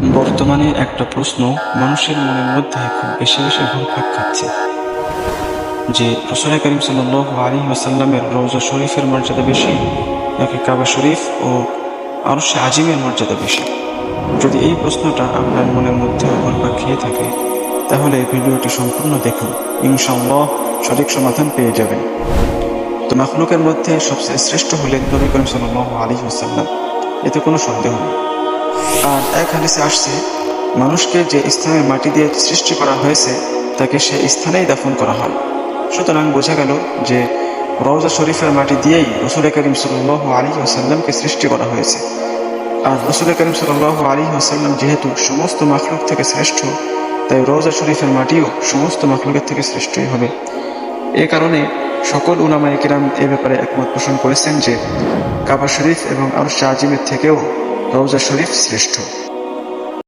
বর্তমানে একটা প্রশ্ন মানুষের মনের মধ্যে খুব বেশি বেশি ঘুরপাক খাচ্ছে যে রাসূল করিম সাল্লাল্লাহু আলাইহি ওয়াসাল্লামের রওজা শরীফের মর্যাদা বেশি নাকি কাবা শরীফ ও আরশে আজিমের মর্যাদা বেশি। যদি এই প্রশ্নটা আপনার মনের মধ্যে ঘুরপাক খেয়ে থাকে তাহলে ভিডিওটি সম্পূর্ণ দেখুন, ইনশাআল্লাহ সঠিক সমাধান পেয়ে যাবেন। তো মাখলুকের মধ্যে সবচেয়ে শ্রেষ্ঠ হলেন নবী করিম সাল্লাল্লাহু আলাইহি ওয়াসাল্লাম, এতে কোনো সন্দেহ নেই। আর এক হাদিসে আসছে, মানুষকে যে স্থানের মাটি দিয়ে সৃষ্টি করা হয়েছে তাকে সে স্থানেই দাফন করা হয়। সুতরাং বোঝা গেল যে রওজা শরীফের মাটি দিয়েই রাসূল করিম সাল্লাল্লাহু আলাইহি ওয়াসাল্লামকে সৃষ্টি করা হয়েছে। আর রাসূল করিম সাল্লাল্লাহু আলাইহি ওয়াসাল্লাম যেহেতু সমস্ত মাখলুক থেকে শ্রেষ্ঠ, তাই রওজা শরীফের মাটিও সমস্ত মাখলুকের থেকে শ্রেষ্ঠই হবে। এ কারণে সকল উলামায়ে কিরাম এ ব্যাপারে একমত পোষণ করেছেন যে কাবা শরীফ এবং আরশ আজিমের থেকেও রওজা শরীফ শ্রেষ্ঠ।